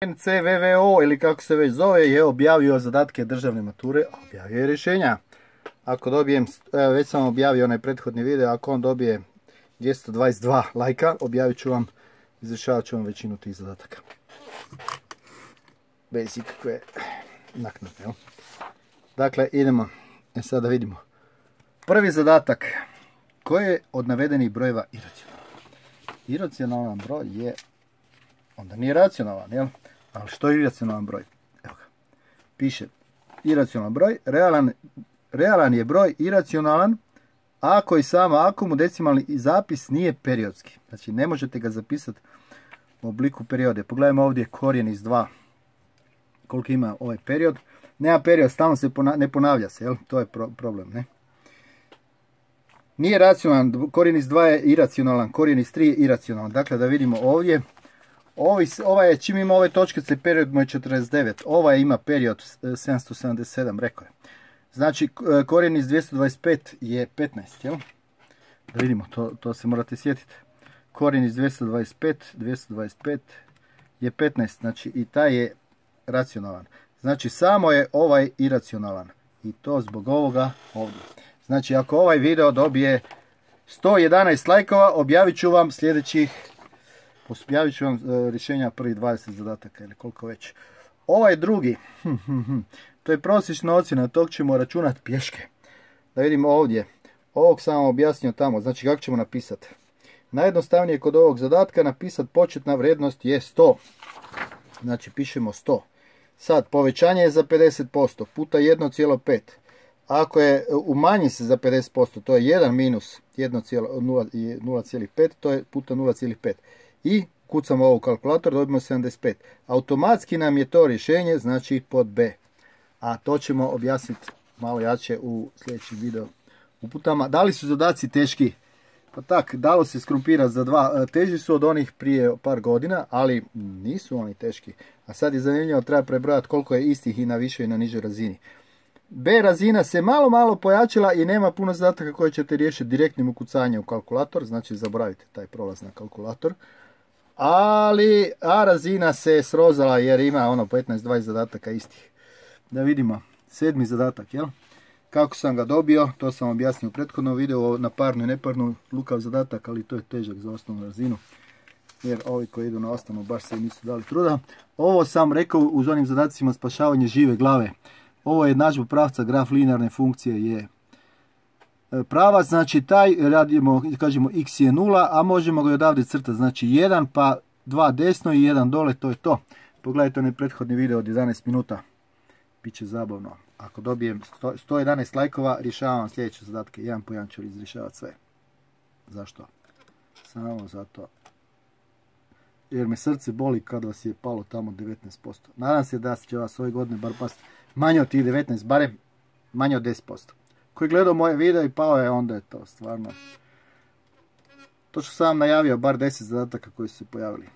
NCVVO ili kako se već zove je objavio zadatke državne mature, objavio je rješenja. Ako dobijem, evo već sam objavio onaj prethodni video, ako on dobije 222 lajka, objavit ću vam, izrješavat ću vam većinu tih zadataka. Bez ikakve naknade, jel? Dakle, idemo, sad da vidimo. Prvi zadatak, koji je od navedenih brojeva iracionalan? Iracionalan broj je, onda nije racionalan, jel? Ali što je iracionalan broj? Evo ga. Piše, iracionalan broj, realan je broj iracionalan ako i samo ako mu decimalni zapis nije periodski. Znači, ne možete ga zapisati u obliku periode. Pogledajmo ovdje korijen iz 2. Koliko ima ovaj period. Nema period, stalno se ne ponavlja se, jel? To je problem, ne? Nije racionalan, korijen iz 2 je iracionalan, korijen iz 3 je iracionalan. Dakle, da vidimo ovdje. Ovaj je, čim ima ove točkice, period mu je 49. Ovaj ima period 777, rekao je. Znači, korijen iz 225 je 15, jel? Da vidimo, to se morate sjetiti. Korijen iz 225 je 15, znači i taj je racionalan. Znači, samo je ovaj iracionalan. I to zbog ovoga ovdje. Znači, ako ovaj video dobije 111 lajkova, objavit ću vam sljedećih, objavit ću vam rješenja prvih 20 zadataka ili koliko već. Ovaj drugi, to je prosječna ocjena, tog ćemo računati pješke. Da vidimo ovdje, ovog sam vam objasnio tamo, znači kako ćemo napisati. Najjednostavnije kod ovog zadatka napisati početna vrijednost je 100. Znači pišemo 100. Sad, povećanje je za 50%, puta 1,5. Ako je umanji se za 50%, to je 1 minus 0,5, to je puta 0,5. I kucamo ovo u kalkulator, dobijemo 75. Automatski nam je to rješenje, znači pod B. A to ćemo objasniti malo jače u sljedećim video uputama. Da li su zadaci teški? Pa tak, dalo se skrumpirati za 2. Teži su od onih prije par godina, ali nisu oni teški. A sad je zanimljivo, treba prebrojati koliko je istih i na višoj i na nižoj razini. B razina se malo pojačala i nema puno zadataka koje ćete riješiti direktnim ukucanjem u kalkulator. Znači zaboravite taj prolaz na kalkulator. Ali A razina se srozala jer ima ono 15-20 zadataka istih. Da vidimo, 7. zadatak, jel? Kako sam ga dobio, to sam objasnio u prethodnom videu, na parnu i neparnu lukav zadatak, ali to je težak za osnovnu razinu. Jer ovi koji idu na osnovnu baš se nisu dali truda. Ovo sam rekao uz onim zadacima spašavanje žive glave. Ovo je jednadžba pravca, graf linearne funkcije je pravac, znači taj radimo, kažemo x je 0, a možemo ga odavde crtati, znači 1 pa 2 desno i 1 dole, to je to. Pogledajte onaj prethodni video od 11 minuta, biće zabavno. Ako dobijem 111 lajkova, rješavam sljedeće zadatke, jedan po jedan ću izrješavati sve. Zašto? Samo zato jer me srce boli kad vas je palo tamo 19%. Nadam se da će vas ove godine bar pasti manje od tih 19, barem manje od 10%. Koji gledao moje video i pao je, onda je to stvarno. To što sam najavio, bar 10 zadataka koji su se pojavili.